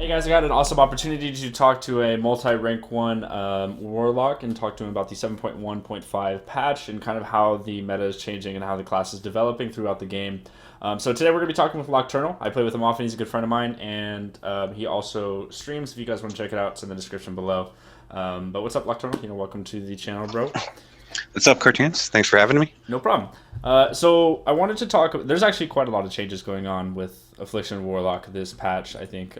Hey guys, I got an awesome opportunity to talk to a multi-rank one Warlock and talk to him about the 7.1.5 patch and kind of how the meta is changing and how the class is developing throughout the game. So today we're going to be talking with Nocturnal. I play with him often. He's a good friend of mine, and he also streams. If you guys want to check it out, it's in the description below. But what's up, Nocturnal? Welcome to the channel, bro. What's up, Cartoons? Thanks for having me. No problem. So I wanted to talk. There's actually quite a lot of changes going on with Affliction Warlock this patch. I think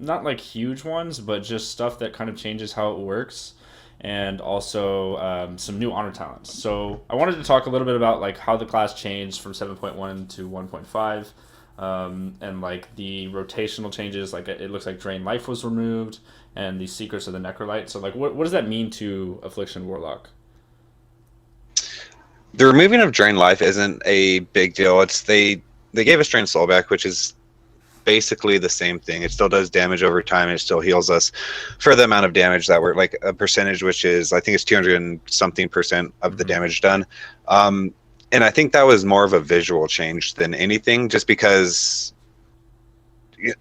not like huge ones, but just stuff that kind of changes how it works, and also some new honor talents. So I wanted to talk a little bit about like how the class changed from 7.1 to 1.5, and like the rotational changes. Like it looks like Drain Life was removed, and the Secrets of the Necrolite. So like, what does that mean to Affliction Warlock? The removing of Drain Life isn't a big deal. They gave us Drain Soul back, which is basically the same thing. It still does damage over time, and it still heals us for the amount of damage that we're like a percentage, which is I think it's 200 and something percent of the damage done. And I think that was more of a visual change than anything, just because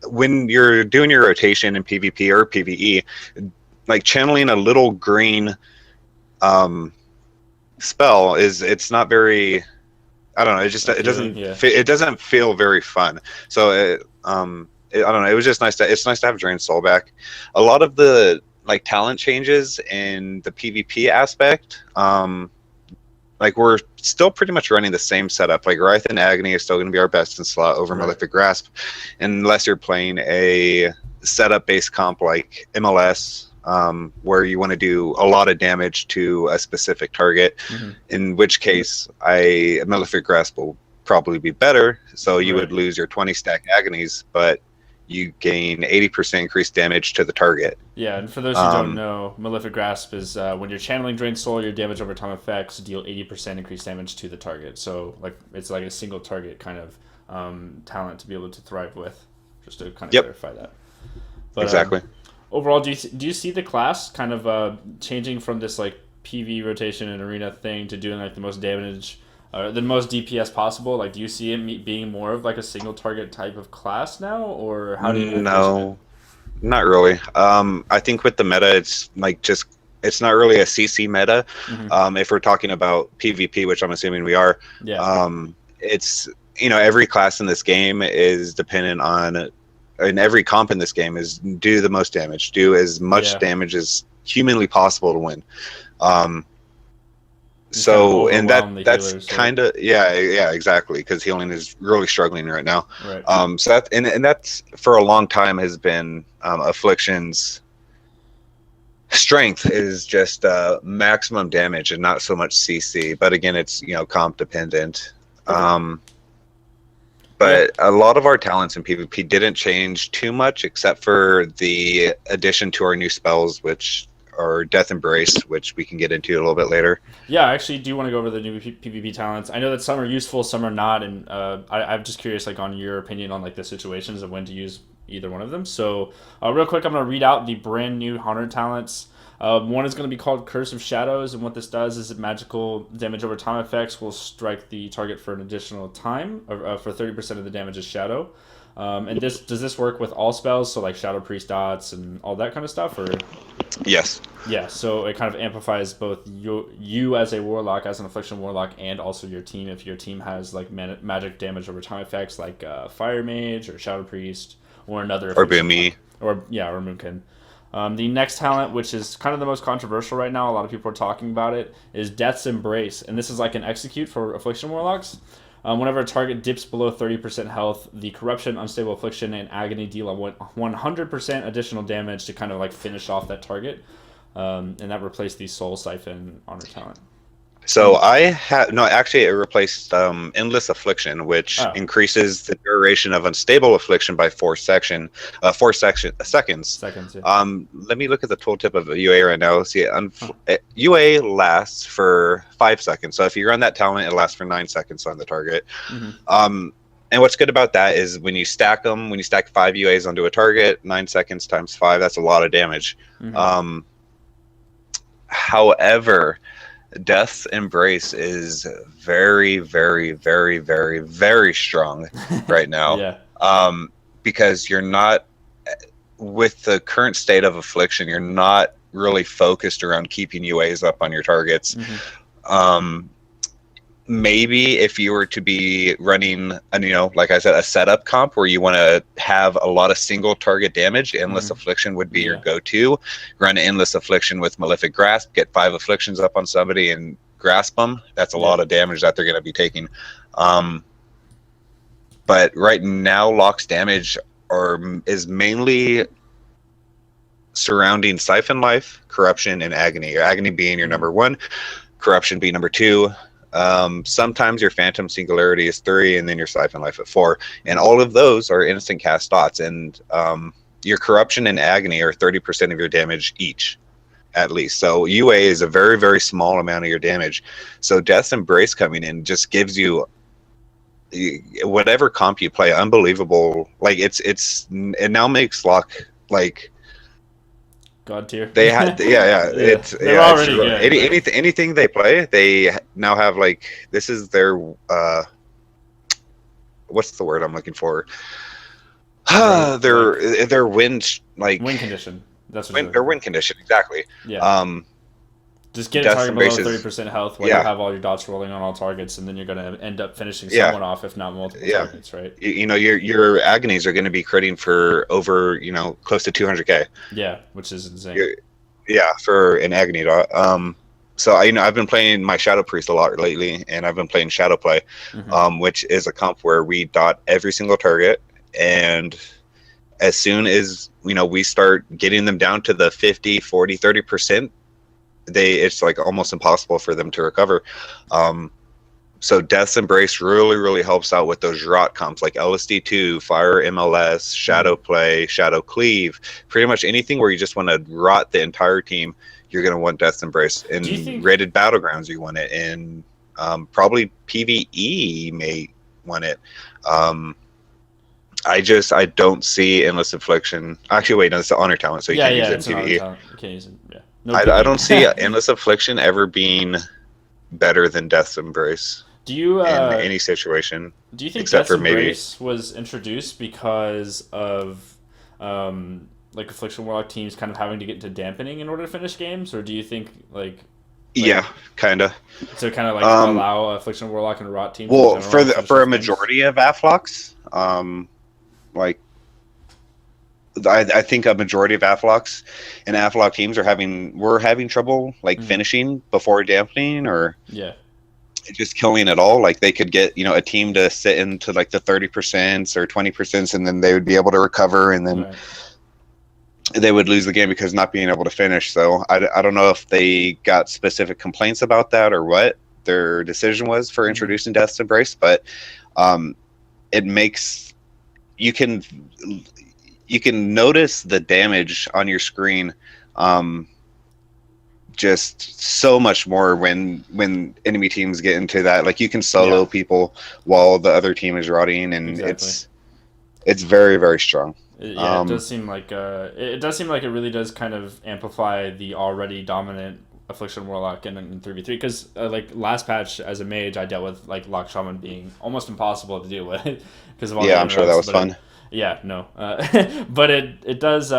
when you're doing your rotation in PvP or PvE, like channeling a little green spell it's not very, I don't know, it doesn't feel very fun. So I don't know, it was just nice to, it's nice to have Drain Soul back. A lot of the like talent changes in the PvP aspect, like we're still pretty much running the same setup. Like Wrath and Agony is still going to be our best in slot over Malefic Grasp, unless you're playing a setup based comp like MLS, where you want to do a lot of damage to a specific target, in which case Malefic Grasp will probably be better. So you would lose your 20 stack agonies, but you gain 80% increased damage to the target. Yeah, and for those who don't know, Malefic Grasp is when you're channeling Drain Soul, your damage over time effects deal 80% increased damage to the target. So like it's like a single target kind of talent to be able to thrive with, just to kind of clarify that. But, exactly. Overall, do you see the class kind of changing from this like PV rotation and arena thing to doing like the most damage, the most DPS possible? Like, do you see it being more of like a single target type of class now, or how do you? No, not really. I think with the meta, it's like it's not really a CC meta. If we're talking about PvP, which I'm assuming we are, it's every class in this game is dependent on. And every comp in this game is do the most damage, do as much damage as humanly possible to win. So and that's kind of exactly, because healing is really struggling right now. So that and that's for a long time has been Affliction's strength is just maximum damage and not so much CC. But again, it's comp dependent. But a lot of our talents in PvP didn't change too much, except for the addition to our new spells, which are Death Embrace, which we can get into a little bit later. Yeah, I actually do want to go over the new PvP talents. I know that some are useful, some are not, and I'm just curious, like, on your opinion on like the situations of when to use either one of them. So, real quick, I'm going to read out the brand new Hunter talents. One is going to be called Curse of Shadows, and what this does is that magical damage over time effects will strike the target for an additional time, for 30% of the damage is Shadow. And does this work with all spells, so like Shadow Priest dots and all that kind of stuff, or? Yes. Yeah, so it kind of amplifies both you as a Warlock, as an Affliction Warlock, and also your team if your team has like magic damage over time effects like Fire Mage or Shadow Priest or another. Or Boomy. Or Moonkin. The next talent, which is kind of the most controversial right now, a lot of people are talking about it, is Death's Embrace. And this is like an execute for Affliction Warlocks. Whenever a target dips below 30% health, the Corruption, Unstable Affliction, and Agony deal a 100% additional damage to kind of like finish off that target. And that replaced the Soul Siphon honor talent. So actually it replaced Endless Affliction, which increases the duration of Unstable Affliction by 4 seconds. Yeah. Let me look at the tooltip of UA right now. See, UA lasts for 5 seconds. So if you run that talent, it lasts for 9 seconds on the target. And what's good about that is when you stack 5 UAs onto a target, 9 seconds times 5, that's a lot of damage. However, Death's Embrace is very, very, very, very, very strong right now. Because you're not with the current state of Affliction, you're not really focused around keeping UAs up on your targets. Maybe if you were to be running, like I said, a setup comp where you want to have a lot of single target damage, Endless Affliction would be your go-to. Run Endless Affliction with Malefic Grasp, get 5 afflictions up on somebody and grasp them. That's a lot of damage that they're going to be taking. But right now, Locke's damage is mainly surrounding Siphon Life, Corruption, and Agony. Agony being your number 1, Corruption being number 2. Sometimes your Phantom Singularity is 3, and then your Siphon Life at 4. And all of those are instant cast dots. And your Corruption and Agony are 30% of your damage each, at least. So UA is a very, very small amount of your damage. So Death's Embrace coming in just gives you, whatever comp you play, unbelievable. Like it now makes Locke like God tier. They're already good. Anything they play, they now have like, this is their what's the word I'm looking for? Their win condition. That's what their win condition, exactly. Yeah. Just get a target below 30% health while you have all your dots rolling on all targets, and then you're going to end up finishing someone off, if not multiple targets, right? Your agonies are going to be critting for over, close to 200k. Yeah, which is insane. For an agony dot. So I've been playing my Shadow Priest a lot lately, and I've been playing Shadow Play, which is a comp where we dot every single target, and as soon as we start getting them down to the 50, 40, 30%, it's like almost impossible for them to recover. So Death's Embrace really, really helps out with those rot comps like LSD2, Fire MLS, Shadow Play, Shadow Cleave. Pretty much anything where you just want to rot the entire team, you're going to want Death's Embrace. In rated battlegrounds, you want it. In probably PvE, may want it. I don't see Endless Affliction. Actually, wait, no, it's the Honor Talent, so you can't use it in PvE. You can't use it, No, I don't see Endless Affliction ever being better than Death's Embrace. Do you in any situation? Do you think Death's Embrace was introduced because of like Affliction Warlock teams kind of having to get into dampening in order to finish games, or do you think yeah, kind of. So kind of like allow Affliction Warlock and Rot teams? Well, for a majority of Afflocks, I think a majority of Afflocks and Afflock teams were having trouble finishing before dampening, or just killing it all. Like they could get a team to sit into like the 30% or 20%, and then they would be able to recover, and then they would lose the game because not being able to finish. So I don't know if they got specific complaints about that or what their decision was for introducing Death's Embrace, but it makes you can notice the damage on your screen just so much more when enemy teams get into that. Like you can solo people while the other team is rotting, and it's very, very strong. It does seem like it really does kind of amplify the already dominant Affliction Warlock in 3v3, because last patch as a mage I dealt with Lock Shaman being almost impossible to deal with because of all the I'm sure that was fun. But it does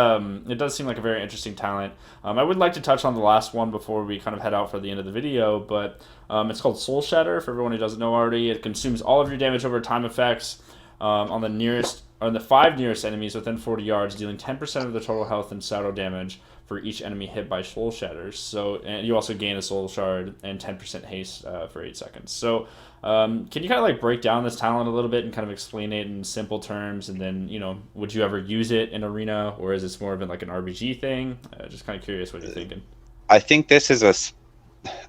seem like a very interesting talent. I would like to touch on the last one before we kind of head out for the end of the video, but it's called Soul Shatter. For everyone who doesn't know already, it consumes all of your damage over time effects on the 5 nearest enemies within 40 yards, dealing 10% of the total health and shadow damage for each enemy hit by Soul Shatters. So, and you also gain a Soul Shard and 10% haste for 8 seconds. So, can you kind of break down this talent a little bit and kind of explain it in simple terms? And then, would you ever use it in Arena, or is this more of an RPG thing? Just kind of curious what you're thinking. I think this is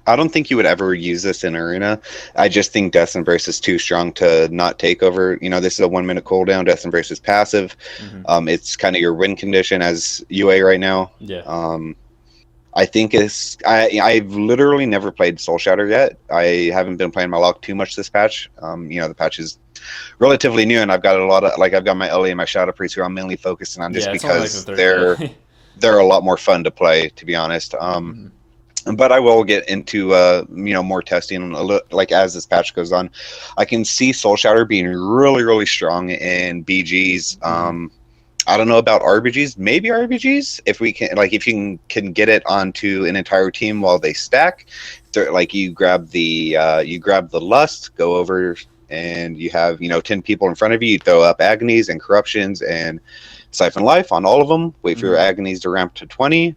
I don't think you would ever use this in Arena. I just think Death's Embrace is too strong to not take over. This is a 1 minute cooldown. Death's Embrace is passive. It's kind of your win condition as UA right now. I think I've literally never played Soul Shatter yet. I haven't been playing my Lock too much this patch. The patch is relatively new, and I've got I've got my LA and my Shadow Priest who I'm mainly focusing on just because they're a lot more fun to play, to be honest. But I will get into more testing as this patch goes on. I can see Soul Shatter being really, really strong in BGs. I don't know about RBGs. Maybe RBGs if we can, like, if you can get it onto an entire team while they stack. Like you grab the lust, go over, and you have 10 people in front of you. You throw up agonies and corruptions and siphon life on all of them. Wait for your agonies to ramp to 20.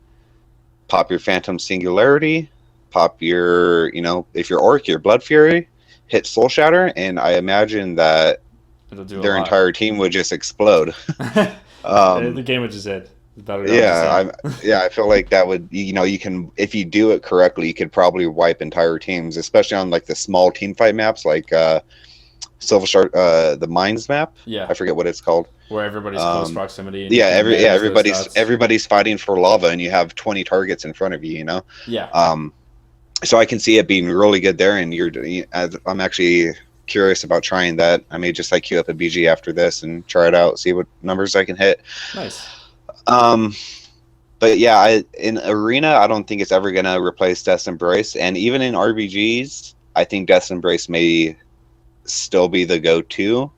Pop your phantom singularity. Pop your if you're orc, your blood fury. Hit soul shatter, and I imagine that their entire team would just explode. The game would just end. I feel like that would, you can, if you do it correctly, you could probably wipe entire teams, especially on like the small team fight maps, like Silver Shark, the Mines map. Yeah, I forget what it's called. Where everybody's close proximity. Everybody's fighting for lava, and you have 20 targets in front of you. Yeah. So I can see it being really good there, and I'm actually curious about trying that. I may just queue up a BG after this and try it out, see what numbers I can hit. Nice. But yeah, in Arena, I don't think it's ever gonna replace Death's Embrace, and even in RBGs, I think Death's Embrace may still be the go-to.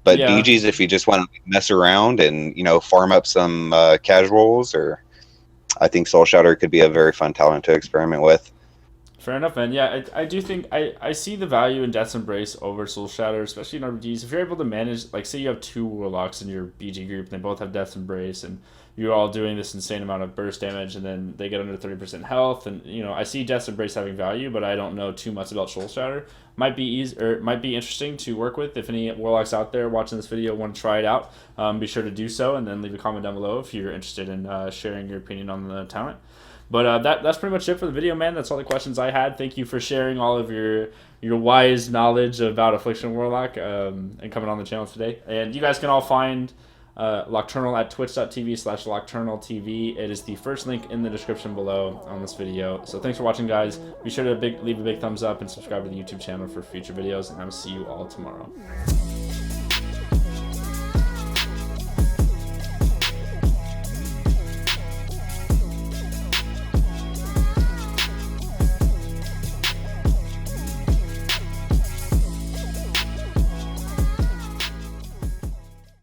But BGs, if you just want to mess around and farm up some casuals, or I think Soul Shatter could be a very fun talent to experiment with. Fair enough, man. Yeah, I do think I see the value in Death's Embrace over Soul Shatter, especially in RBGs. If you're able to manage, like, say you have 2 Warlocks in your BG group, and they both have Death's Embrace, and you're all doing this insane amount of burst damage, and then they get under 30% health, and I see Death's Embrace having value, but I don't know too much about Soul Shatter. Might be easy, or it might be interesting to work with. If any Warlocks out there watching this video want to try it out, be sure to do so, and then leave a comment down below if you're interested in sharing your opinion on the talent. But that's pretty much it for the video, man. That's all the questions I had. Thank you for sharing all of your wise knowledge about Affliction Warlock and coming on the channel today. And you guys can all find Lockturnal at twitch.tv/LockturnalTV. It is the first link in the description below on this video. So thanks for watching, guys. Be sure to leave a big thumbs up and subscribe to the YouTube channel for future videos. And I will see you all tomorrow.